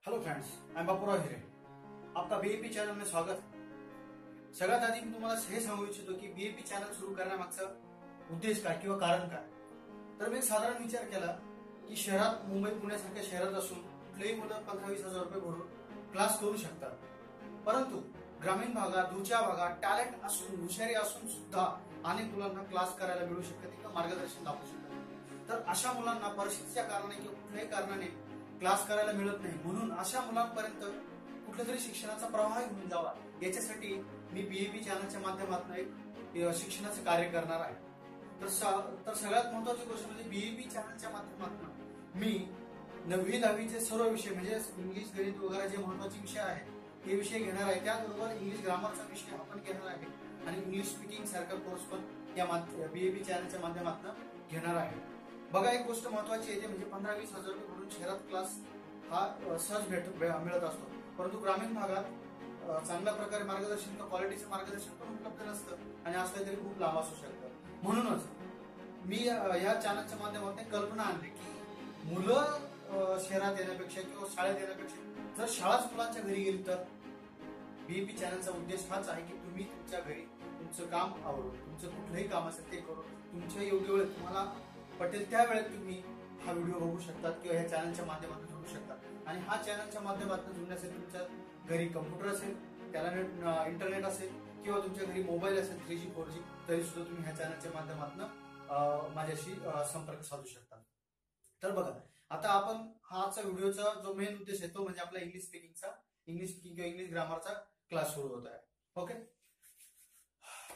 Hello friends, I am Bapurao Hire. आपका BAP channel में स्वागत है. सगळ्यात आधी मी तुम्हाला हे सांगू इच्छितो की बीएपी चॅनल सुरू करण्यामागचा उद्देश काय किंवा कारण काय. तर मी साधारण विचार केला की शहरात मुंबई पुण्यासारख्या शहरात असून कुठलेही मुलं 15-20 हजार रुपये भरून क्लास करू शकतात, परंतु ग्रामीण भागात दूरच्या भागात टॅलेंट असून हुशारी असून सुद्धा अनेक मुलांना क्लास करायला मिळू शकते किंवा मार्गदर्शन लाभू शकते. तर अशा मुलांना परिस्थितीच्या कारणाने किंवा कुठल्याही कारणाने क्लास करायला मिळत नाही, म्हणून अशा मुलांपर्यंत कुठल्या तरी शिक्षणाचा प्रवाह घेऊन जावा याच्यासाठी मी बीएपी चॅनलच्या माध्यमातून एक शिक्षणाचं कार्य करणार आहे. तर सगळ्यात महत्वाची गोष्ट म्हणजे बीएपी चॅनलच्या माध्यमातून मी 9वी-10वीचे सर्व विषय म्हणजे इंग्लिश, गणित वगैरे जे महत्वाचे विषय आहेत ते विषय घेणार आहे. त्याचबरोबर इंग्लिश ग्रामरचा विषय आपण घेणार आहे आणि इंग्लिश स्पीकिंग सारखा कोर्स पण या बीएपी चॅनलच्या माध्यमातून घेणार आहे. बघा, एक गोष्ट महत्वाची आहे म्हणजे 15-20 हजार रुपये भरून शहरात क्लास हा सहज मिळत असतो, परंतु ग्रामीण भागात चांगल्या प्रकारे मार्गदर्शन किंवा क्वालिटीचं मार्गदर्शन पण उपलब्ध नसतं आणि असलं तरी खूप लांब असू शकतं. म्हणूनच मी या चॅनलच्या माध्यमातून कल्पना आणली की मुलं शहरात येण्यापेक्षा किंवा शाळेत येण्यापेक्षा जर शाळाच मुलांच्या घरी गेली तर बीएपी चॅनलचा उद्देश हाच आहे की तुम्ही तुमच्या घरी तुमचं काम आवरून तुमचं कुठलंही काम असेल ते करून तुमच्या योग्य वेळेत तुम्हाला पटेल त्या वेळेत तुम्ही हा व्हिडिओ बघू शकतात किंवा ह्या चॅनलच्या माध्यमातून जोडू शकतात. आणि हा चॅनलच्या माध्यमातून जोडण्यासाठी तुमच्या घरी कम्प्युटर असेल, त्याला इंटरनेट असेल किंवा तुमच्या घरी मोबाईल असेल 3G 4G तरी सुद्धा तुम्ही ह्या चॅनलच्या माध्यमातून माझ्याशी संपर्क साधू शकता. तर बघा, आता आपण हा आजचा व्हिडिओचा जो मेन उद्देश आहे तो म्हणजे आपला इंग्लिश स्पीकिंग किंवा इंग्लिश ग्रामरचा क्लास सुरू होत आहे. ओके,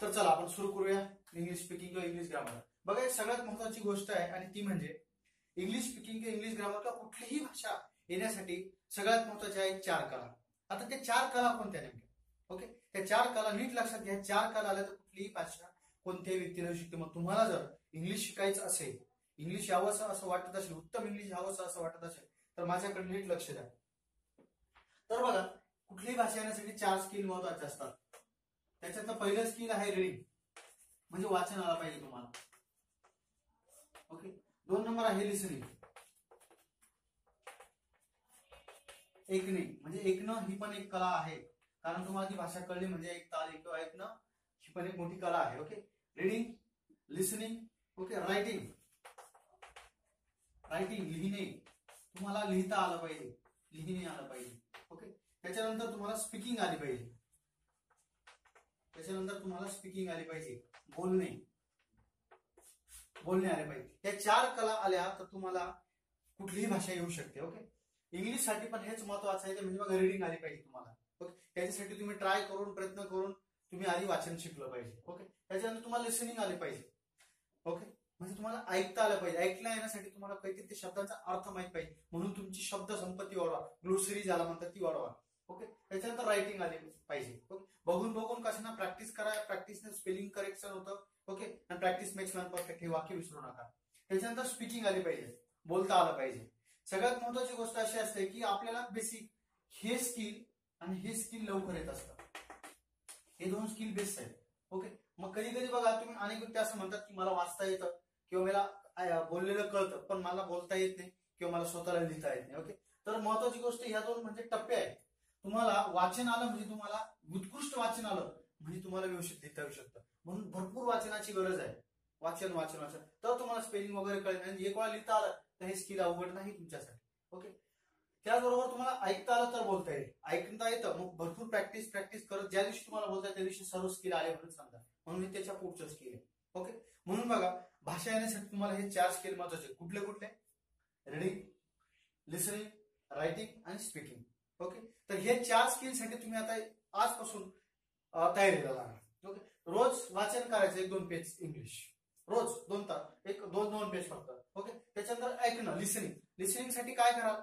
तर चला आपण सुरू करूया इंग्लिश स्पीकिंग किंवा इंग्लिश ग्रामर. बघा, एक सगळ्यात महत्वाची गोष्ट आहे आणि ती म्हणजे इंग्लिश स्पीकिंग किंवा इंग्लिश ग्रामर किंवा कुठलीही भाषा येण्यासाठी सगळ्यात महत्वाच्या आहेत 4 कला. आता त्या 4 कला कोणत्या नेमक्या? ओके, त्या 4 कला नीट लक्षात घ्या. 4 कला आल्या तर कुठलीही भाषा कोणत्याही व्यक्तीला येऊ शकते. मग तुम्हाला जर इंग्लिश शिकायचं असेल, इंग्लिश यावंसं असं वाटत असेल, उत्तम इंग्लिश यावंसं असं वाटत असेल तर माझ्याकडे नीट लक्ष द्या. तर बघा, कुठलीही भाषा येण्यासाठी 4 स्किल महत्वाचे असतात. त्याच्यातलं पहिलं स्किल आहे रीडिंग, म्हणजे वाचन आलं पाहिजे तुम्हाला. ओके, 2 नंबर आहे लिसनिंग, ऐकणे, म्हणजे ऐकणं ही पण एक कला आहे, कारण तुम्हाला ती भाषा कळली म्हणजे ऐकता आली किंवा ऐकणं ही पण एक मोठी कला आहे. Okay, reading, listening, okay, writing लिहिणे, तुम्हाला लिहिता आलं पाहिजे, लिहिणे आलं पाहिजे. ओके, त्याच्यानंतर तुम्हाला स्पीकिंग आली पाहिजे, बोलणे आले पाहिजे. या 4 कला आल्या तर तुम्हाला कुठलीही भाषा येऊ शकते. ओके, इंग्लिश साठी पण हेच महत्वाचं आहे, ते म्हणजे बघा रीडिंग आली पाहिजे तुम्हाला. ओके, त्याच्यासाठी तुम्ही ट्राय करून प्रयत्न करून तुम्ही आधी वाचन शिकलं पाहिजे. ओके, त्याच्यानंतर तुम्हाला लिसनिंग आली पाहिजे. ओके, म्हणजे तुम्हाला ऐकता आलं पाहिजे. ऐकल्या येण्यासाठी तुम्हाला काहीतरी ते शब्दांचा अर्थ माहित पाहिजे, म्हणून तुमची शब्द संपत्ती वाढवा, ग्लोसरी ज्याला म्हणतात ती वाढवा. ओके, त्याच्यानंतर रायटिंग आली पाहिजे. ओके, बघून कशाना प्रॅक्टिस करा, प्रॅक्टिसने स्पेलिंग करेक्शन होतं. ओके, आणि प्रॅक्टिस मेक्स मॅन परफेक्ट हे वाक्य विसरू नका. त्याच्यानंतर स्पीकिंग आली पाहिजे, बोलता आलं पाहिजे. सगळ्यात महत्वाची गोष्ट अशी असते की आपल्याला बेसिक हे स्किल आणि हे स्किल लवकर येत असतात. हे 2 स्किल बेस्ट आहेत. ओके, मग कधी कधी बघा तुम्ही अनेक व्यक्ती असं म्हणतात की मला वाचता येतं किंवा मला बोललेलं कळतं पण मला बोलता येत नाही किंवा मला स्वतःला लिहिता येत नाही. ओके, तर महत्वाची गोष्ट ह्या 2 म्हणजे टप्पे आहेत. तुम्हाला वाचन आलं म्हणजे तुम्हाला उत्कृष्ट वाचन आलं म्हणजे तुम्हाला व्यवस्थित लिहिता येऊ शकतं. म्हणून भरपूर वाचनाची गरज आहे. वाचन तर तुम्हाला स्पेलिंग वगैरे कळेल. आणि एक वेळा लिहिता आलं तर हे स्किल अवघड नाही तुमच्यासाठी. ओके, त्याचबरोबर तुम्हाला ऐकता आलं तर बोलता येईल, ऐकता येतं मग भरपूर प्रॅक्टिस करत ज्या दिवशी तुम्हाला बोलता येईल त्या दिवशी सर्व स्किल आले म्हणून सांगा, म्हणून त्याच्या पुढचं स्किल आहे. ओके, म्हणून बघा, भाषा येण्यासाठी तुम्हाला हे 4 स्किल महत्वाचे. कुठले? रीडिंग, लिसनिंग, रायटिंग आणि स्पीकिंग. ओके, तर हे 4 स्किल साठी तुम्ही आता आजपासून तयारीला लागणार. ओके, रोज वाचन करायचं 1-2 पेज इंग्लिश, रोज 2 तास, 1-2 पेज फक्त. ओके, त्याच्यानंतर ऐकणं, लिसनिंग साठी काय करा,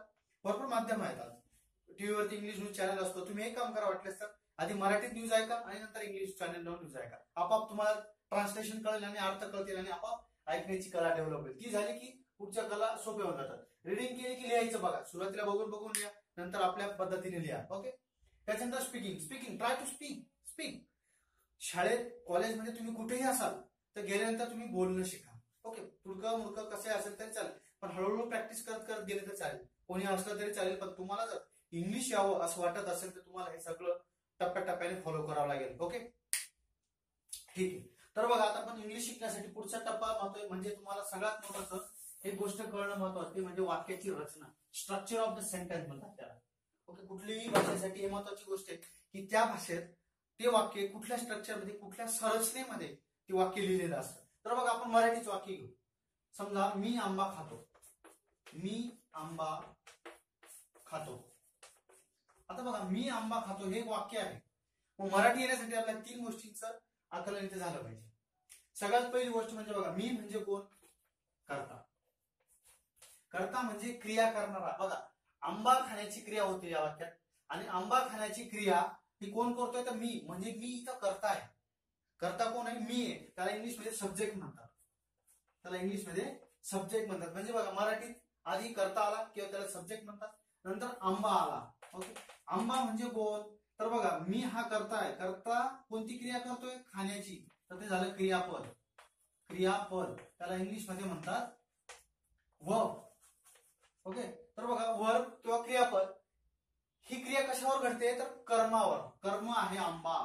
भरपूर माध्यम आहेत. आज टीव्हीवरती इंग्लिश न्यूज चॅनल असतो. तुम्ही एक काम करा, वाटल्यास तर आधी मराठीत न्यूज ऐका आणि नंतर इंग्लिश चॅनल न्यूज ऐका. आपाप तुम्हाला ट्रान्सलेशन कळेल आणि अर्थ कळतील आणि आपाप ऐकण्याची कला डेव्हलप होईल. ती झाली की पुढच्या कला सोप्या होऊन जातात. रीडिंग केली की लिहायचं बघा, सुरुवातीला बघून लिहा, नंतर आपल्या पद्धतीने लिहा. ओके, त्याच्यानंतर स्पीकिंग, ट्राय टू स्पीक. शाळेत, कॉलेजमध्ये तुम्ही कुठेही असाल तर गेल्यानंतर तुम्ही बोलणं शिका. ओके, तुडकं कसं असेल तरी चालेल, पण हळूहळू प्रॅक्टिस करत गेले तर चालेल. कोणी असलं तरी चालेल, पण तुम्हाला जर इंग्लिश यावं असं वाटत असेल तर तुम्हाला हे सगळं टप्प्याटप्प्याने फॉलो करावं लागेल. ओके, ठीक आहे. तर बघा आता आपण इंग्लिश शिकण्यासाठी पुढचा टप्पा पाहतोय, म्हणजे तुम्हाला सगळ्यात महत्वाचं एक गोष्ट कळणं महत्वाचं ते म्हणजे वाक्याची रचना, स्ट्रक्चर ऑफ द सेंटेन्स म्हणतात त्याला. ओके, कुठलीही भाषेसाठी हे महत्वाची गोष्ट आहे की त्या भाषेत ते वाक्य कुठल्या स्ट्रक्चरमध्ये, कुठल्या संरचनेमध्ये ते वाक्य लिहिलेलं असतं. तर बघा आपण मराठीच वाक्य घेऊ. समजा मी आंबा खातो, मी आंबा खातो. आता बघा मी आंबा खातो हे एक वाक्य आहे. मग मराठी येण्यासाठी आपल्याला 3 गोष्टींचं आकलन इथे झालं पाहिजे. सगळ्यात पहिली गोष्ट म्हणजे बघा मी म्हणजे कोण? कर्ता. कर्ता म्हणजे क्रिया करणारा. बघा आंबा खाण्याची क्रिया होते या वाक्यात, आणि आंबा खाण्याची क्रिया ही कोण करतोय? तर मी, म्हणजे मी इथं कर्ता आहे. कर्ता कोण आहे? मी आहे. त्याला इंग्लिशमध्ये सब्जेक्ट म्हणतात. त्याला इंग्लिशमध्ये सब्जेक्ट म्हणतात. म्हणजे बघा मराठीत आधी कर्ता आला किंवा त्याला सब्जेक्ट म्हणतात, नंतर आंबा आला. ओके, आंबा म्हणजे कोण? तर बघा मी हा कर्ता आहे. कर्ता कोणती क्रिया करतोय? खाण्याची. तर ते झालं क्रियापद. क्रियापद त्याला इंग्लिशमध्ये म्हणतात वर्ब. ओके, तर बघा वर्ब किंवा क्रियापद ही क्रिया कशावर घडते? तर कर्मावर. कर्म आहे आंबा.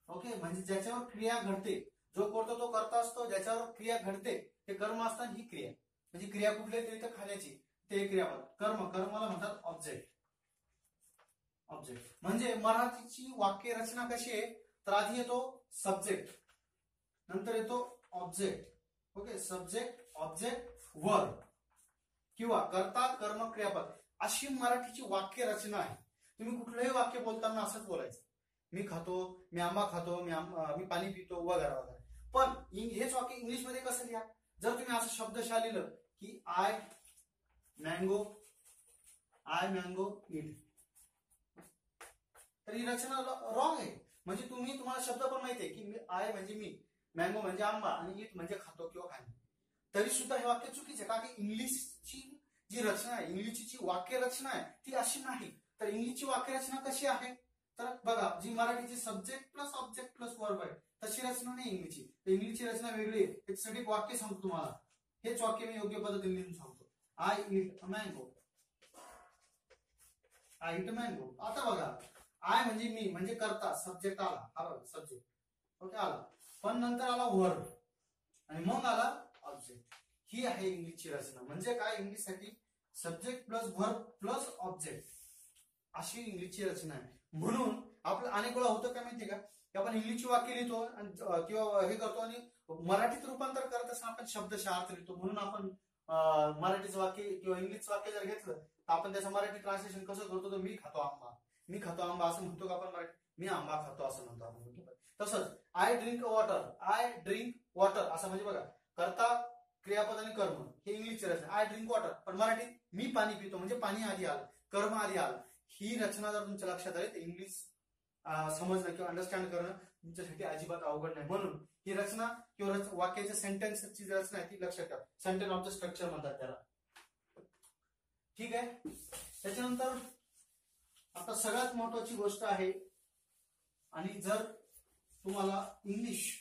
ओके, म्हणजे ज्याच्यावर क्रिया घडते, जो करतो तो कर्ता असतो, ज्याच्यावर क्रिया घडते ते कर्म असतात. ही क्रिया म्हणजे क्रिया कुठली आहे? तर खाण्याची, ते क्रियापद. कर्म, कर्माला म्हणतात ऑब्जेक्ट. ऑब्जेक्ट म्हणजे मराठीची वाक्य रचना कशी आहे? तर आधी येतो सब्जेक्ट, नंतर येतो object. Okay, subject, object, verb किंवा कर्ता, कर्म, क्रियापद अशी मराठीची वाक्य रचना आहे. तुम्ही कुठलंही वाक्य बोलताना असंच बोलायचं. मी खातो, मी आंबा खातो, मी पाणी पितो, वगैरे वगैरे. पण हेच वाक्य इंग्लिशमध्ये कसं लिहा? जर तुम्ही असं शब्दशः लिहिलं की आय मँगो इट, तर ही रचना रॉंग आहे. म्हणजे तुम्हाला शब्द पण माहिती आहे की आय म्हणजे मी, मँगो म्हणजे आंबा, आणि इट म्हणजे खातो किंवा खाणे, तरी सुद्धा हे वाक्य चुकीचे. का की इंग्लिशची जी रचना आहे, इंग्लिशची जी वाक्य रचना आहे ती अशी नाही. तर इंग्लिशची वाक्य रचना कशी आहे? तर बघा जी मराठीची subject plus object plus verb आहे तशी रचना नाही इंग्लिशची. इंग्लिशची रचना वेगळी आहे. त्याच्यासाठी एक वाक्य सांगतो तुम्हाला. हेच वाक्य मी योग्य पद्धतीने लिहून सांगतो. I it mango, I it mango. आता बघा आय म्हणजे मी, म्हणजे कर्ता, सब्जेक्ट आला, हा बघा सब्जेक्ट. ओके आला, पण नंतर आला वर्ब आणि मग आला ऑब्जेक्ट. ही आहे इंग्लिशची रचना. म्हणजे काय? इंग्लिशसाठी subject plus verb plus object अशी इंग्लिशची रचना आहे. म्हणून आपलं अनेक वेळा होतं काय माहितीये का, की आपण इंग्लिशची वाक्य लिहितो किंवा हे करतो आणि मराठीत रूपांतर करत असताना आपण शब्दशः अर्थ लिहितो. म्हणून आपण मराठीचं वाक्य किंवा इंग्लिशचं वाक्य जर घेतलं तर आपण त्याचं मराठी ट्रान्सलेशन कसं करतो? तर मी खातो आंबा, मी खातो आंबा असं म्हणतो का आपण मराठी? मी आंबा खातो असं म्हणतो आपण. तसंच I drink water, I drink water असं म्हणजे बघा कर्ता, क्रियापद आणि कर्म हे इंग्लिशची रचना. आय ड्रिंक वॉटर, पण मराठीत मी पाणी पितो म्हणजे पाणी आधी आलं, कर्म आधी आलं. ही रचना जर तुमच्या लक्षात आली तर इंग्लिश समजणं किंवा अंडरस्टँड करणं तुमच्यासाठी अजिबात अवघड नाही. म्हणून ही रचना किंवा वाक्याच्या सेंटेन्सची रचना आहे ती लक्षात ठेवा. सेंटेन्स ऑफ द स्ट्रक्चर म्हणतात त्याला. ठीक आहे, त्याच्यानंतर आता सगळ्यात महत्वाची गोष्ट आहे, आणि जर तुम्हाला इंग्लिश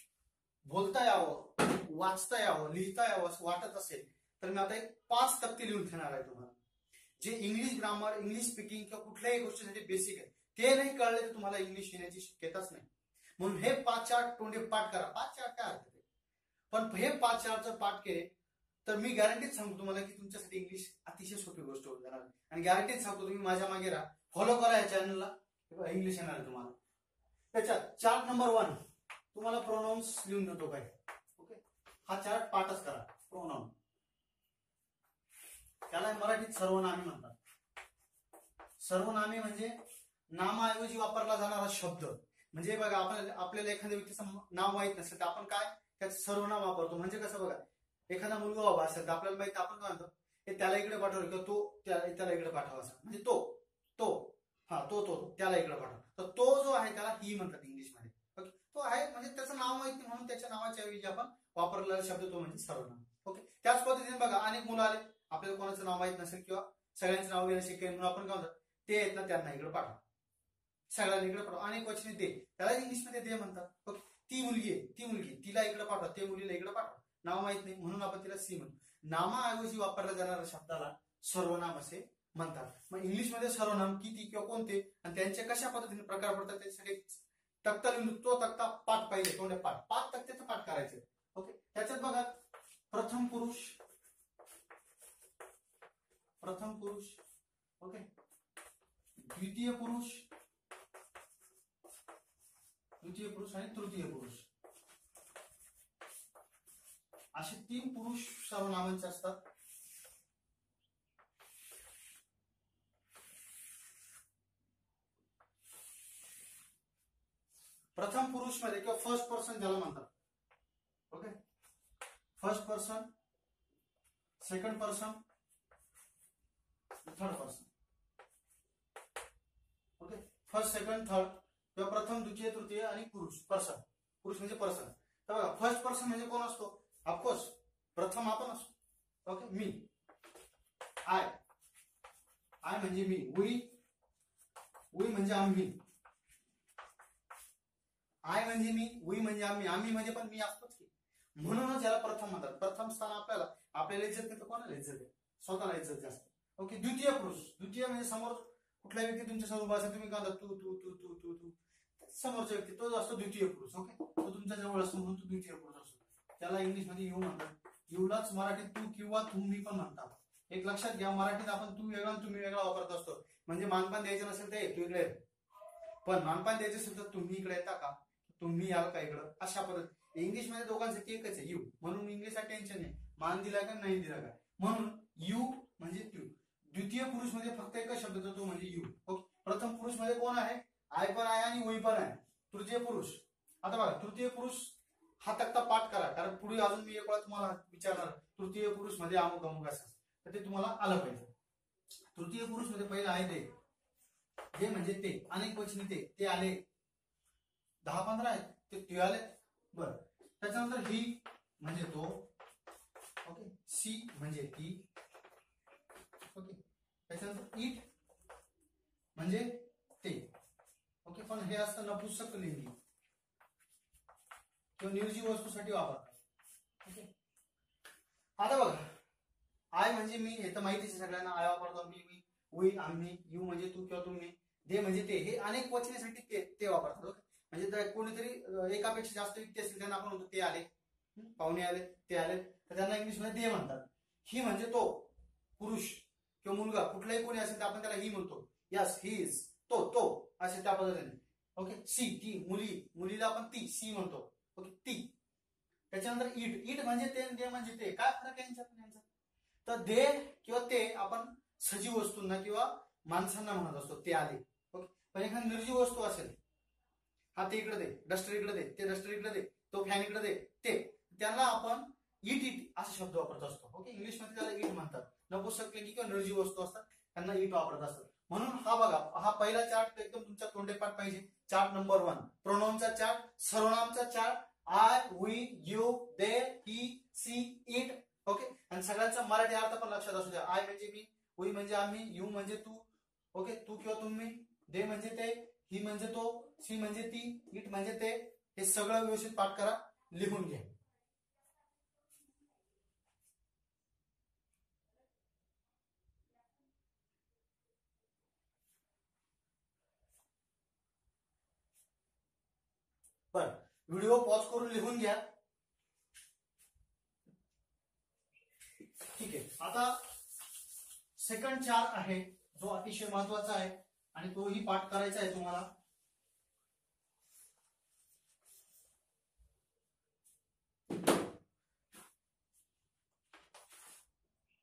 बोलता यावं, वाचता यावं, लिहिता यावं असं वाटत असेल तर मी आता एक 5 तक्ते लिहून ठेवणार आहे तुम्हाला, जे इंग्लिश ग्रामर, इंग्लिश स्पीकिंग किंवा कुठल्याही गोष्टीसाठी बेसिक आहे. ते नाही कळले तर तुम्हाला इंग्लिश येण्याची शक्यताच नाही. म्हणून हे 5-4 तोंडे पाठ करा. 5-4 काय अर्थ आहे, पण हे 5-4 जर पाठ केले तर मी गॅरंटीच सांगतो तुम्हाला की तुमच्यासाठी इंग्लिश अतिशय सोपी गोष्ट होऊन जाणार. आणि गॅरंटीच सांगतो तुम्ही माझ्या मागे राहा, फॉलो करा या चॅनलला, इंग्लिश येणार आहे तुम्हाला. त्याच्यात चार्ट नंबर 1 तुम्हाला प्रोनाउन्स लिहून देतो काय. ओके, हा चार्ट पाठच करा. प्रोनाउन त्याला मराठीत सर्वनामी म्हणतात. सर्वनामी म्हणजे नामाऐवजी वापरला जाणारा शब्द. म्हणजे बघा आपण आपल्याला एखाद्या व्यक्तीचं नाव माहित नसेल तर आपण काय त्याचं सर्वनाम वापरतो. म्हणजे कसं बघा, एखादा मुलगा बाबा असेल तर आपल्याला माहिती, आपण काय म्हणतो, हे त्याला इकडे पाठवलं किंवा तो त्याला इकडे पाठवा असं. म्हणजे तो त्याला इकडे पाठवा. तर तो जो आहे त्याला ही म्हणतात इंग्लिशमध्ये. ओके, तो आहे म्हणजे त्याचं नाव माहिती म्हणून त्याच्या नावाच्या ऐवजी आपण वापरलेला शब्द तो म्हणजे सर्वनाम. ओके, त्याच पद्धतीने बघा अनेक मुलं आले, आपल्याला कोणाचं नाव माहित नसेल किंवा सगळ्यांचं नाव घेणं शिकेल म्हणून आपण काय म्हणतो, ते आहेत ना त्यांना इकडे पाठवा, सगळ्यांना इकडे पाठवा. अनेक वचने दे, त्याला इंग्लिशमध्ये दे म्हणतात. ओके, ती मुलगी आहे, तिला इकडे पाठवा, ते मुलीला इकडे पाठवा. नाव माहित नाही म्हणून आपण तिला सी म्हणतो. नामाऐवजी वापरल्या जाणाऱ्या शब्दाला सर्वनाम असे म्हणतात. मग इंग्लिशमध्ये सर्वनाम किती किंवा कोणते आणि त्यांचे कशा पद्धतीने प्रकार पडतात त्यासाठी तक्ता लिहून तो तक्ता पाठ पाहिजे, तोंडे पाठ 5 तक्त्याचं पाठ करायचे. ओके, त्याच्यात बघा प्रथम पुरुष, ओके, द्वितीय पुरुष आणि तृतीय पुरुष असे 3 पुरुष सर्वनामांचे असतात. प्रथम पुरुष मध्ये किंवा फर्स्ट पर्सन ज्याला म्हणतात. Okay, first person, second person, third person. Okay, first second third किंवा प्रथम द्वितीय तृतीय आणि पुरुष पर्सन. पुरुष म्हणजे पर्सन. तर बघा फर्स्ट पर्सन म्हणजे कोण असतो? ऑफकोर्स प्रथम आपण असतो. ओके, मी, आय म्हणजे मी, वी म्हणजे आम्ही, आय म्हणजे मी, वी म्हणजे आम्ही म्हणजे पण मी असतोच की. म्हणूनच याला प्रथम म्हणतात. प्रथम स्थान आपल्याला इज्जत नाही तर कोणाला इज्जत आहे? स्वतःला इज्जत जास्त. ओके, द्वितीय पुरुष, द्वितीय म्हणजे समोर कुठला व्यक्ती तुमच्या समोर उभा असेल, तुम्ही काय म्हणता तू तू तू तू तू तू समोरचा व्यक्ती तो असतो द्वितीय पुरुष. ओके, तो तुमच्या जवळ असतो म्हणून तो द्वितीय पुरुष असतो. त्याला इंग्लिशमध्ये यू म्हणतात. यूलाच मराठीत तू किंवा तुम्ही पण म्हणतात. एक लक्षात घ्या, मराठीत आपण तू वेगळा तुम्ही वेगळा वापरत असतो. म्हणजे मानपान द्यायचं नसेल तर तू इकडे, पण मानपान द्यायचं असेल तर तुम्ही इकडे येता का, तुम्ही याल का इकडं, अशा पद्धत. इंग्लिशमध्ये दोघांसाठी एकच आहे, यू. म्हणून इंग्लिशला टेन्शन नाही, मान दिला का नाही दिला का. म्हणून यू म्हणजे तू. द्वितीय पुरुष मध्ये फक्त एकच शब्द येतो, तो म्हणजे यू. ओके, प्रथम पुरुष मध्ये कोण आहे? आय पण आहे आणि वी पण आहे. तृतीय पुरुष, आता बघा तृतीय पुरुष हा तक्ता पाठ करा, कारण पुढे अजून मी एक वेळा तुम्हाला विचारणार तृतीय पुरुष मध्ये अमुक अमुक असं, तर ते तुम्हाला आलं पाहिजे. तृतीय पुरुष मध्ये पहिलं आहे ते म्हणजे ते, अनेक वचनी ते आले, 10-15 आहेत ते आले. बरं, त्याच्यानंतर ही म्हणजे तो. ओके, सी म्हणजे ती. ओके, त्याच्यानंतर इट म्हणजे ते. ओके, पण हे असतं नपुंसक लिंगी किंवा निर्जीव वस्तूसाठी वापरतात. ओके, आता बघा आय म्हणजे मी, हे तर माहितीच आहे सगळ्यांना. आय वापरतो मी, वी आम्ही, यू म्हणजे तू किंवा तुम्ही, दे म्हणजे ते. हे अनेक वचनेसाठी ते वापरतात. ओके, म्हणजे कोणीतरी एकापेक्षा जास्त व्यक्ती असतील त्यांना आपण म्हणतो ते आले, पाहुणे आले, ते आले, तर त्यांना इंग्लिशमध्ये दे म्हणतात. ही म्हणजे तो पुरुष किंवा मुलगा कुठलाही कोणी असेल तर आपण त्याला ही म्हणतो. यस, ही इज, तो असे त्या पद्धतीने. ओके, सी ती, मुलीला आपण ती सी म्हणतो. ओके, ती. त्याच्यानंतर इट म्हणजे ते, दे म्हणजे ते. काय फरक आहे यांचा? तर दे किंवा ते आपण सजीव वस्तूंना किंवा माणसांना म्हणत असतो, ते आले. ओके, पण एखादी निर्जीव वस्तू असेल, हा ते इकडे दे, डस्टर इकडे दे, ते डस्टर इकडे दे, तो फॅन इकडे दे, ते, त्यांना आपण इट असा शब्द वापरत असतो. ओके, इंग्लिशमध्ये त्याला इट म्हणतात. नपुंसक लिंगी किंवा निर्जीव वस्तू असतात त्यांना इट वापरत असतात. म्हणून हा बघा, हा पहिला चार्ट एकदम तुमच्या तोंडेपाठ पाहिजे. चार्ट नंबर 1, प्रोनाउनचा चार्ट, सर्वनामचा chart, I, we, you, they, he, she, it. Okay, आणि सगळ्यांचा मराठी अर्थ पण लक्षात असू द्या. आय म्हणजे मी, वी म्हणजे आम्ही, यू म्हणजे तू, ओके, तू किंवा तुम्ही, दे म्हणजे ते, ही म्हणजे तो, सी म्हणजे ती, इट म्हणजे ते. हे सगळं व्यवस्थित पाठ करा, लिहून घ्या. बर, व्हिडिओ पॉज करून लिहून घ्या. ठीक आहे, आता सेकंड चार्ट आहे जो अतिशय महत्वाचा आहे आणि तोही पाठ करायचा आहे तुम्हाला.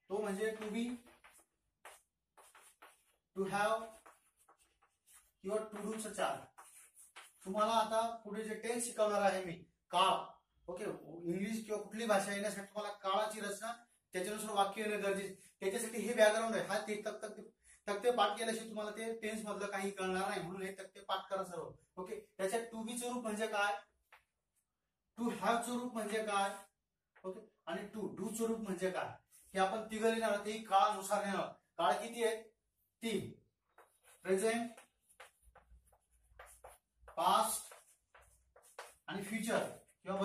तो म्हणजे टू बी, टू हॅव किंवा टू डूचा चार्ट. तुम्हाला आता पुढे जे टेन्स शिकवणार आहे मी, काळ. ओके, इंग्लिश किंवा कुठली भाषा येण्यासाठी तुम्हाला काळाची रचना, त्याच्यानुसार वाक्य येणं गरजेचं. त्याच्यासाठी हे बॅकग्राऊंड आहे. हा ते तक्ते पाठ केल्याशिवाय तुम्हाला ते टेन्स मधलं काही कळणार नाही, म्हणून हे तक्ते पाठ करा सर्व. ओके, त्याच्यात टू बी चं रूप म्हणजे काय, टू हॅव चं रूप म्हणजे काय, ओके, आणि टू डू चं रूप म्हणजे काय, हे आपण तिघं लिहिणार. ते काळानुसार लिहिणार. काळ किती आहेत? 3. प्रेझेंट, पास्ट आणि फ्युचर किंवा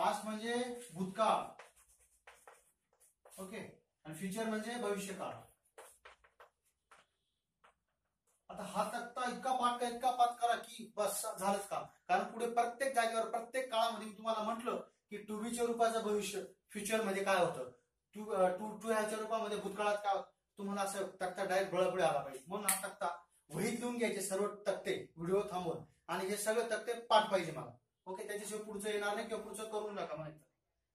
पास्ट म्हणजे भूतकाळ, ओके, आणि फ्युचर म्हणजे भविष्यकाळ. आता हा तक्ता इतका पाठ करा की बस झालंच का. कारण पुढे प्रत्येक जागेवर प्रत्येक काळामध्ये मी तुम्हाला म्हटलं की टू बीच्या रूपाचं भविष्य फ्युचर मध्ये काय होतं, टू ह्याच्या रूपामध्ये भूतकाळात काय होतं, तुम्हाला असं तक्ता डायरेक्ट डोळ्यापुढे आला पाहिजे. म्हणून हा तक्ता वहीत लिहून घ्यायचे सर्व तक्ते व्हिडिओ थांबवून, आणि हे सगळे तक्ते पाठ पाहिजे मला. ओके, त्याच्याशिवाय पुढचं येणार नाही किंवा पुढचं करू नका माहिती.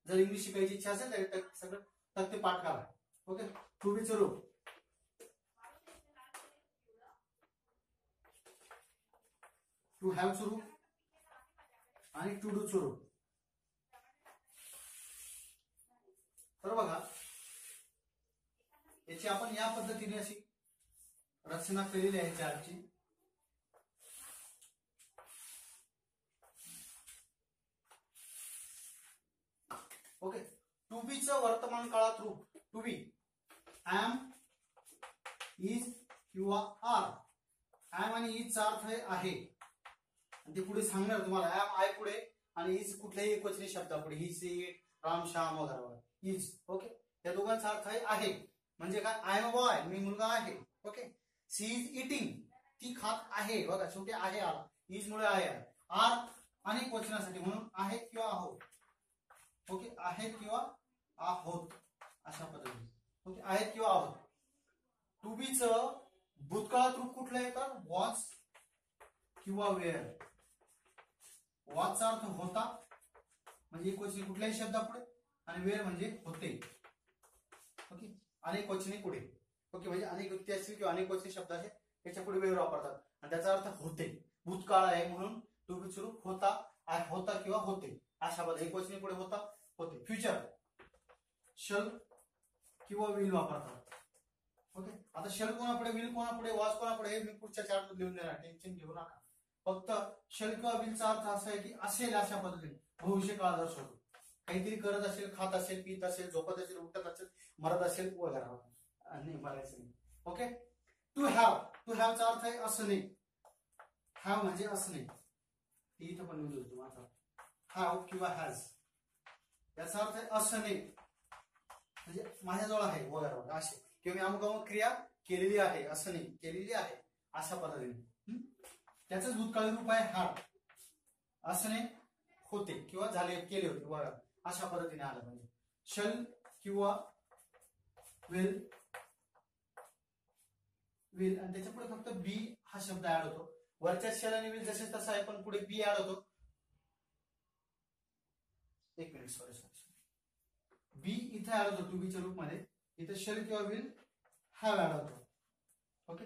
जर इंग्लिश शिकायची इच्छा असेल तर सगळं तक्ते पाठ करा. ओके, टू बीचं रूप, टू हॅवचं रूप आणि टू डूचं रूप. तर बघा याची आपण या पद्धतीने अशी रचना केलेली आहे चार्टची. ओके, टू बीचं वर्तमान काळात rook to be M, is किंवा आर. एम आणि इजचा अर्थ आहे, ते पुढे सांगणार तुम्हाला. एम आय पुढे आणि इज कुठल्याही एकवचनी शब्दापुढे, ही, सी, राम, श्याम वगैरे. इज, ओके, या दोघांचा अर्थ आहे म्हणजे काय, आय एम अ बॉय, मी मुलगा आहे. ओके, सी इज इटिंग, ती खात आहे. बघा शेवटी आहे आला, इज मुळे आहे. आर अनेक वचनासाठी म्हणून आहे किंवा आहोत. ओके, आहेत किंवा आहोत अशा पद्धतीने. ओके, आहेत किंवा आहोत. टू बीचं भूतकाळात रूप कुठलं आहे तर वॉज किंवा वेअर. वॉजचा अर्थ होता म्हणजे एक वचने कुठल्याही शब्दापुढे, आणि वेअर म्हणजे होते. ओके, अनेक वचने पुढे. ओके, म्हणजे अनेक व्यक्ती असतील किंवा अनेक वचने शब्द आहेत त्याच्या पुढे वेअर वापरतात आणि त्याचा अर्थ होते. भूतकाळ आहे म्हणून टू बीचं रूप होता, होता किंवा होते अशा पद्धतीने. एक वचने पुढे होता, होते. फ्युचर शल किंवा विल वापरतात. ओके, आता शल कोणापुढे, विल कोणापुढे, वॉज कोणापुढे हे मी पुढच्या चार्ट मध्ये लिहून देणार, टेन्शन घेऊ नका. फक्त शल किंवा विलचा अर्थ असा आहे की असेल अशा पद्धतीने भविष्य काळ दर्शवतो. काहीतरी करत असेल, खात असेल, पित असेल, झोपत असेल, उठत असेल, मरत असेल वगैरे. नाही मरायचं नाही. ओके, टू हॅव, टू हॅवचा अर्थ आहे असणे. हॅव म्हणजे असणे, इथं पण लिहून देतो माझा. हॅव किंवा हॅज याचा अर्थ आहे असणे म्हणजे माझ्याजवळ आहे वगैरे असे, किंवा मी अमुक क्रिया केलेली आहे, असणे केलेली आहे अशा पद्धतीने. त्याच भूतकाळी रूप आहे हॅव. असणे होते किंवा झाले, केले होते वगैरे अशा पद्धतीने आलं पाहिजे. शल किंवा विल, विल आणि त्याच्या पुढे फक्त बी हा शब्द ऍड होतो. वरच्या शल आणि विल जसे तसा आहे पण पुढे बी ऍड होतो. एक मिनिट, सॉरी, बी इथे ऍड होतो टू बीच्या रूप मध्ये. इथे शल किंवा विल हॅव ऍड होतो. ओके,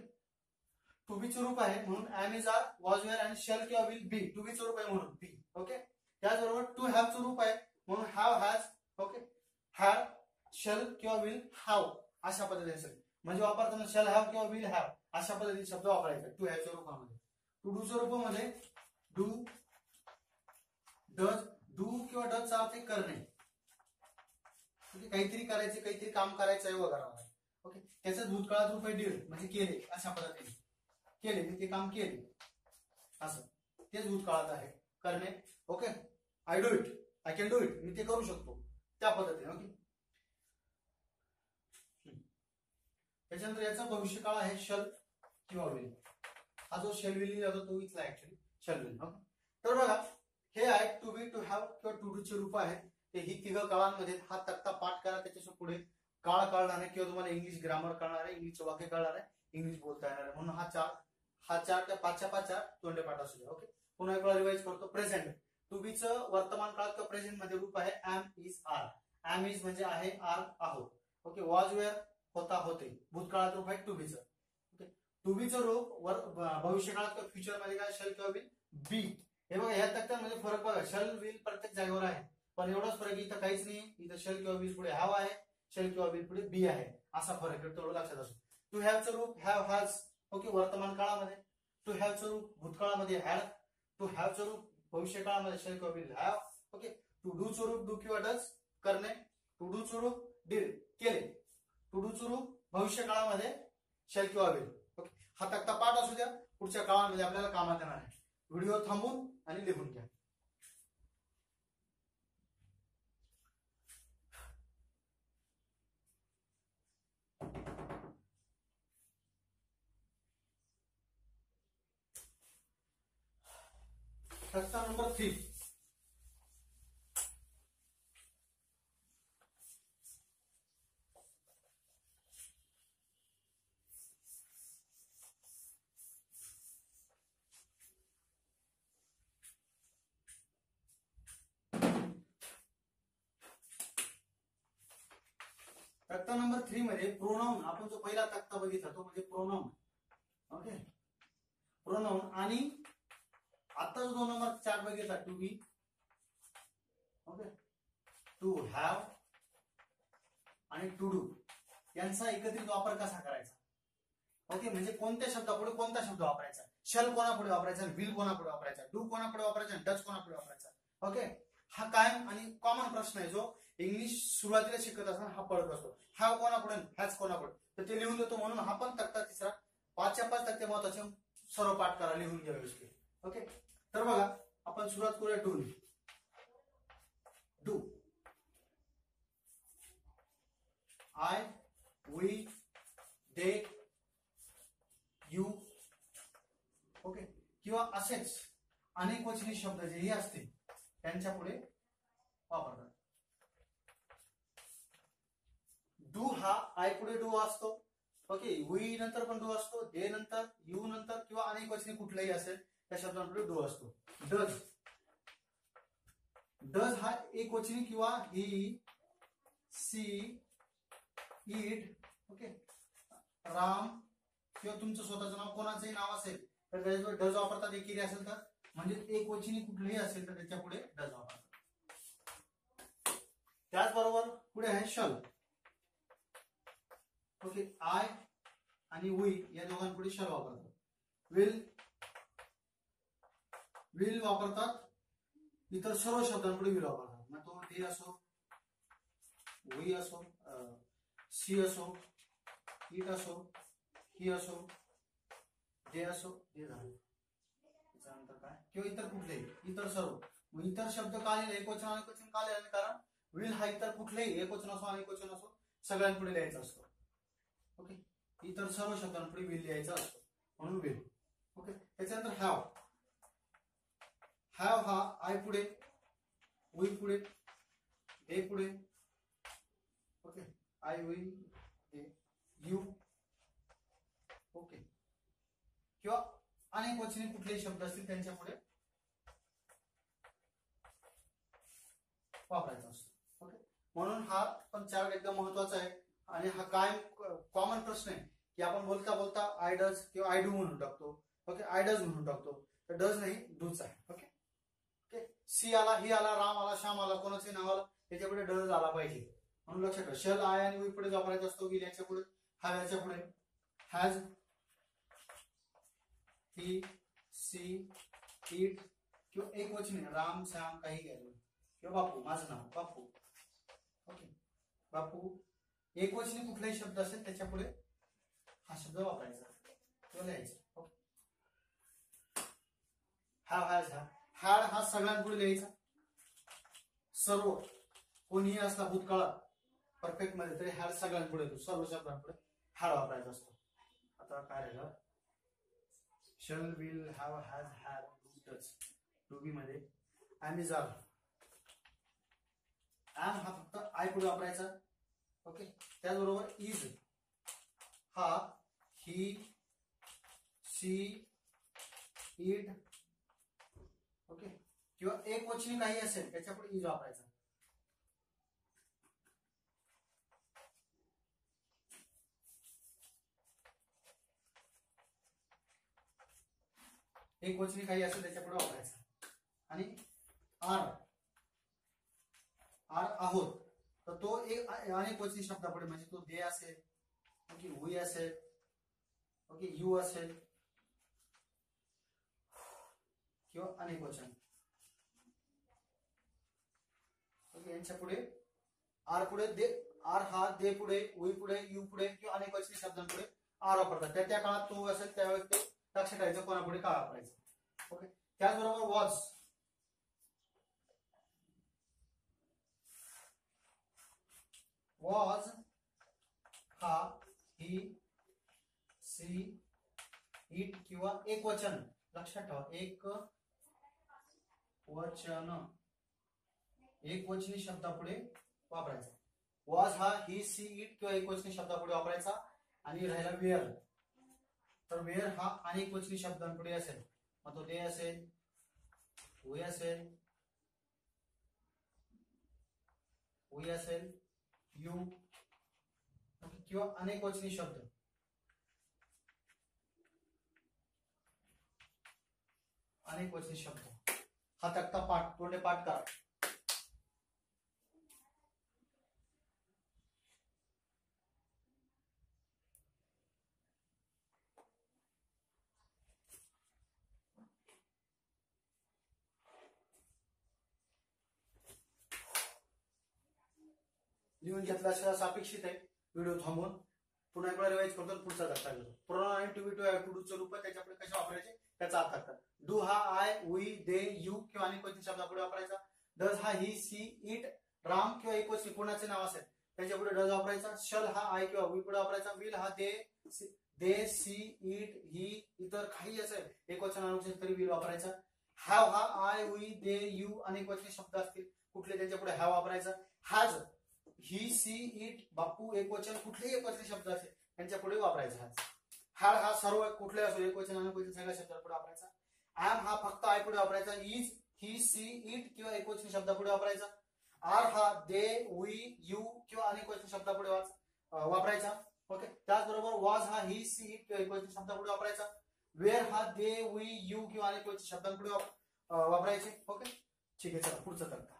टू बीचं रूप आहे म्हणून am is are, was were आणि शल किंवा विल बी. टू बीचं रूप आहे म्हणून बी. ओके, त्याचबरोबर टू हॅवचं रूप आहे म्हणून हॅव, हॅज. ओके, हॅव, शल किंवा विल हॅव अशा पद्धतीने असेल. म्हणजे वापरताना शल हॅव किंवा विल हॅव अशा पद्धतीने शब्द वापरायचा टू हॅवच्या रूपामध्ये. टू डूच्या रूपामध्ये डू, डज. डू किंवा डजचा अर्थ करणे, काहीतरी करायचे, काहीतरी काम करायचं आहे वगैरे. ओके, त्याचं भूतकाळात रूप आहे डीड म्हणजे केले अशा पद्धतीने. केले, मी ते काम केले असं, तेच भूतकाळात आहे करणे. Okay, I do it, I can do it, मी ते करू शकतो त्या पद्धतीने. ओके, त्याच्यानंतर याचा भविष्यकाळ आहे शल किंवा विल. हा जो शल विल जातो तो इथला ऍक्च्युअली शल विल. ओके, तर बघा हे आहे टू बी, टू हॅव किंवा टू डू चे रूप आहेत. ते ही तिघ काळांमध्ये हा तक्ता पाठ करा. त्याच्या पुढे काळ कळणार आहे किंवा तुम्हाला इंग्लिश ग्रामर कळणार आहे, इंग्लिश वाक्य कळणार आहे, इंग्लिश बोलता येणार आहे. म्हणून हा चार त्या पाचच्या चार तोंडे पाठ असू द्या. ओके, पुन्हा एक वेळा रिवाइज करतो. प्रेझेंट, टू बीचं वर्तमान काळात किंवा प्रेझेंट मध्ये रूप आहे am, is, are. Am is म्हणजे आहे, आर आहोत. ओके, वॉज वेअर होता, होते. भूतकाळात रूप आहे टू बीचं. ओके, टू बीचं रूप भविष्यकाळात किंवा फ्युचर मध्ये काय शल किंवा विल बी. हे बघा या तक्त्यामध्ये फरक बघा, शल विल प्रत्येक जागेवर आहे पण एवढाच फरक इथं काहीच नाही. इथं शल किंवा विल पुढे हॅव आहे, शल किंवा विल पुढे बी आहे असा फरक आहे, तेवढं लक्षात असतो. टू हॅवचं रूप हॅव, हॅज. ओके, वर्तमान काळामध्ये. टू हॅवचं रूप भूतकाळामध्ये हॅड. टू हॅवचं रूप भविष्य काळामध्ये शल किंवा विल हॅव. ओके, टू डूचं रूप डू किंवा डज करणे. टू डूचं रूप डीड केले. टू डूचं रूप भविष्य काळामध्ये शल किंवा विल. ओके, हा तक्ता पाठ असू द्या, पुढच्या काळामध्ये आपल्याला कामात येणार आहे. व्हिडिओ थांबून आणि लिहून घ्या. तक्ता नंबर 3. तक्ता नंबर 3 मध्ये प्रोनाउन, आपण जो पहिला तक्ता बघितला तो म्हणजे प्रोनाउन. Okay, pronoun. आणि आता जो 2 नंबर 4 बघितला to be, okay, to have आणि टू डू, यांचा एकत्रित वापर कसा करायचा. ओके, म्हणजे कोणत्या शब्दापुढे कोणता शब्द वापरायचा, शल कोणापुढे वापरायचा, विल कोणापुढे वापरायचा, डू कोणापुढे वापरायचा, डज कोणापुढे वापरायचा. ओके, हा कायम आणि कॉमन प्रश्न आहे जो इंग्लिश सुरुवातीला शिकत असताना हा पडत असतो. हॅव कोणापुढे, हॅज कोणापुढे, तर ते लिहून देतो. म्हणून हा पण तक्ता तिसरा 5च्या 5 तक्ते महत्वाचे सर्व पाठ करा, लिहून घ्या व्यवस्थित. ओके, तर बघा आपण सुरुवात करूया do. Do, I, we, they, you. Okay, किंवा असेच अनेक वचनी शब्द जेही असतील त्यांच्या पुढे वापरतात. डू हा आय पुढे डू असतो. ओके, वी नंतर पण डू असतो, दे नंतर, यू नंतर, किंवा अनेक वचनी कुठलाही असेल त्या शब्दांपुढे डू असतो. डज, डज हा एक वचनी किंवा ही, सी, इट. ओके, राम किंवा तुमचं स्वतःचं नाव, कोणाचंही नाव असेल तर त्याच्यापुढे डज वापरतात. एकेरी असेल तर, म्हणजे एक वचनी कुठलेही असेल तर त्याच्या पुढे डज वापरतात. त्याचबरोबर पुढे आहे शल. ओके, आय आणि वी या दोघांपुढे शल वापरतात. विल, विल वापरतात. इतर सर्व शब्दांपुढे विल वापरतात. मग तो ते असो, वी असो, सी असो, इट असो, ही असो, दे असो, दे झालं. त्याच्यानंतर काय, किंवा इतर कुठलेही, इतर सर्व. मग इतर शब्द का लिहिले, एकवचन अनेक वचन का लिहिले, कारण विल हा इतर कुठलेही एकवचन असो अनेक वचन असो सगळ्यांपुढे लिहायचा असतो. ओके, इतर सर्व शब्दांपुढे विल लिहायचा असतो, म्हणून विल. ओके, त्याच्यानंतर हॅव. हॅव हा आय पुढे, वी पुढे, दे पुढे. Okay, I, we, they, you. Okay, किंवा अनेक वचनी कुठलेही शब्द असतील त्यांच्या पुढे वापरायचा असतो. ओके, म्हणून हा पण 4 एकदम महत्वाचा आहे. आणि हा काय कॉमन प्रश्न आहे की आपण बोलता बोलता आय डज किंवा आय डू म्हणून टाकतो. ओके, आय डज म्हणून टाकतो, तर डज नाही डूच आहे. ओके, ओके, सी आला, ही आला, राम आला, श्याम आला, कोणाचे नाव आलं त्याच्या पुढे डज आला पाहिजे, म्हणून लक्षात ठेवा. शल आय आणि वी पुढे वापरायचा असतो, विल याच्या पुढे, हॅव याच्या पुढे, हॅज, ही, सी, इट, किंवा एक वचने राम, श्याम, काही घ्यायला, किंवा बापू, माझं नाव बापू. ओके, बापू. एक वचनी कुठलाही शब्द असेल त्याच्या पुढे हा शब्द वापरायचा किंवा लिहायचा. ओके, हॅव, हॅज, हॅड हा सगळ्यांपुढे लिहायचा. सर्व कोणीही असला भूतकाळात परफेक्ट मध्ये तरी हॅड सगळ्यांपुढे येतो, सर्व शब्दांपुढे हॅड वापरायचा असतो. आता काय राहिलं, shall, will, have, has, had, do, does. To be मध्ये एम इज, आर. एम हा फक्त आय पुढे वापरायचा. ओके, त्याचबरोबर इज हा ही, सी, इट. ओके, किंवा एक वचनी काही असेल त्याच्या पुढे इज वापरायचा. एक वचनी काही असेल त्याच्या पुढे वापरायचा. आणि आर, आर आहोत, तर तो एक अनेक वचनी शब्दापुढे, म्हणजे तो दे असेल, ओके, वी असेल, ओके, यू असेल, किंवा अनेक वचन. ओके, यांच्या पुढे आर पुढे, दे, आर हा दे पुढे, वी पुढे, यू पुढे, किंवा अनेक वचनी शब्दांपुढे आर वापरतात. त्या काळात तो असेल त्यावेळेस ते लक्षात ठेवायचं कोणापुढे काय वापरायचं. ओके, त्याचबरोबर वॉज. वॉज हा ही, सी, इट, किंवा एक वचन. लक्षात ठेवा, एक वचन एकवचनी शब्दापुढे वापरायचा. वॉज हा ही सी इट किंवा एकवचनी शब्दापुढे वापरायचा. आणि राहिला वेअर, तर वेअर हा अनेकवचनी शब्दांपुढे असेल. मग तो दे असेल, वी असेल, वी असेल, यू किंवा अनेकवचनी शब्द. अनेकवचनी शब्द हा तक्ता पाठ तोंडे पाठ करा. लिहून घेतल्याशिवाय अपेक्षित आहे. व्हिडिओ थांबवून पुन्हा एकदा रिवाइज करतो, पुढचा तक्ता घेतो. प्रोनाउन आणि टू बी टू टू डूचे रूप त्याच्यापुढे कसे वापरायचे त्याचा अर्थ करतात. डू हा आय, वी, दे, यू किंवा अनेकवचनी शब्दापुढे वापरायचा. डज हा ही, सी, इट, राम किंवा एकवचनी कोणाचे नाव असेल त्याच्यापुढे डज वापरायचा. शल हा आय किंवा वी पुढे वापरायचा. विल हा दे, सी, इट, ही इतर काही असेल एकवचन तरी विल वापरायचा. हॅव हा आय, वी, दे, यू अनेकवचनी शब्द असतील कुठले त्याच्यापुढे हॅव वापरायचा. हॅज ही, सी, इट, बापू एकवचन कुठलेही एकवचनी शब्द असेल त्यांच्या पुढे वापरायचा. हॅड हा सर्व कुठले असो एकवचन अनेकवचन सगळ्या शब्दांपुढे वापरायचा. एम हा फक्त आय पुढे वापरायचा. इज, ही, सी, इट किंवा एकवचनी शब्दापुढे वापरायचा. आर हा दे, वी, यू किंवा अनेकवचनी शब्दापुढे वापरायचा. ओके. त्याचबरोबर वॉज हा ही, सी, इट किंवा एकवचनी शब्दापुढे वापरायचा. वेअर हा दे, वी, यू किंवा अनेकवचनी शब्दांपुढे वापरायचे. ओके. ठीक आहे, चला पुढचा तक्ता.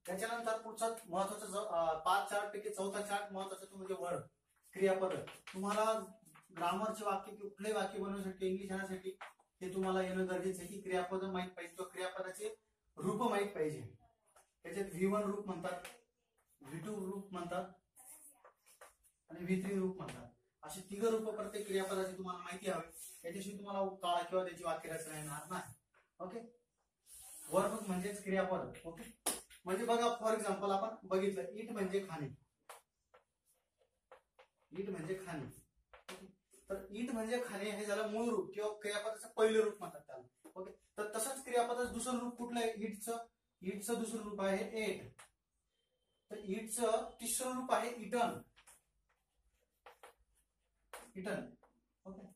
त्याच्यानंतर पुढचा महत्वाचा 5-4 पैकी चौथा चार्ट महत्वाचा तो म्हणजे वर्ड, क्रियापद. तुम्हाला ग्रामरचे वाक्य कुठलेही वाक्य बनवण्यासाठी इंग्लिश येण्यासाठी हे तुम्हाला येणं गरजेचं आहे की क्रियापद माहित पाहिजे किंवा क्रियापदाचे रूप माहित पाहिजे. त्याच्यात V1 रूप म्हणतात, V2 रूप म्हणतात आणि V3 रूप म्हणतात. असे 3 रूप प्रत्येक क्रियापदाची तुम्हाला माहिती हवी. त्याच्याशिवाय तुम्हाला काळ किंवा त्याची वाक्य रचना येणार नाही. ओके. वर्ब म्हणजेच क्रियापद. ओके. म्हणजे बघा फॉर एक्झाम्पल आपण बघितलं इट म्हणजे खाणे, इट म्हणजे खाणे. तर इट म्हणजे खाणे हे झालं मूळ रूप किंवा क्रियापदाचं पहिलं रूप म्हणतात त्याला. ओके. तर तसंच क्रियापदाचं दुसरं रूप कुठलं आहे इटचं दुसरं रूप आहे एट. तर इटचं तिसरं रूप आहे इटन. ओके.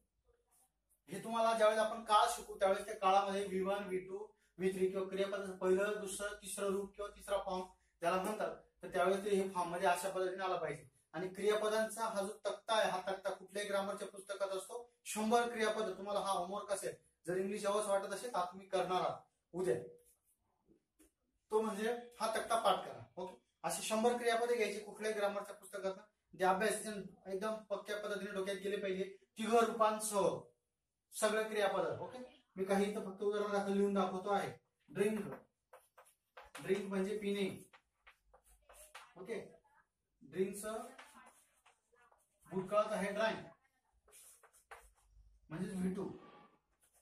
हे तुम्हाला ज्यावेळेस आपण काळ शिकू त्यावेळेस त्या काळामध्ये V1, V2, V3 किंवा क्रियापदाचं पहिलं, दुसरं, तिसरं रूप किंवा तिसरा फॉर्म त्याला म्हणतात. तर त्यावेळेस ते हे फॉर्म मध्ये अशा पद्धतीने आला पाहिजे. आणि क्रियापदांचा हा जो तक्ता आहे हा तक्ता कुठल्याही ग्रामरच्या पुस्तकात असतो. 100 क्रियापद. तुम्हाला हा होमवर्क असेल जर इंग्लिश हवंच वाटत असेल तर तुम्ही करणार आहात उद्या, तो म्हणजे हा तक्ता पाठ करा. ओके. अशी 100 क्रियापदे घ्यायची कुठल्याही ग्रामरच्या पुस्तकात. जे अभ्यास एकदम पक्क्या पद्धतीने डोक्यात गेले पाहिजे. 3 रूपांसह सगळे क्रियापद. ओके. मी काही इथं फक्त उदाहरण लिहून दाखवतो आहे. ड्रिंक, ड्रिंक म्हणजे पिणे. ओके. ड्रिंकचं भूतकाळात आहे ड्रँक म्हणजे V2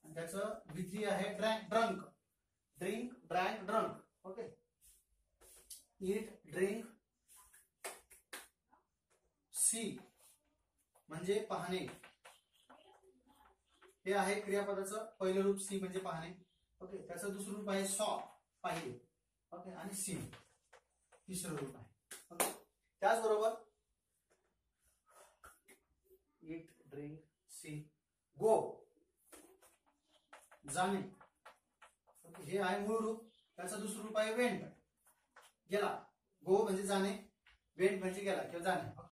आणि त्याचं V3 आहे drunk. Drink, drank, drunk. Okay. Eat, drink, see म्हणजे पाहणे. हे आहे क्रियापदाचं पहिलं रूप सी म्हणजे पाहणे. ओके. त्याचं दुसरं रूप आहे सॉ पाहिले. ओके. आणि सी तिसरं रूप आहे. ओके. त्याचबरोबर ईट, ड्रिंक, सी. गो जाणे. ओके. हे आहे मूळ रूप. त्याचं दुसरं रूप आहे वेंट गेला. गो म्हणजे जाणे, वेंट म्हणजे गेला किंवा जाणे.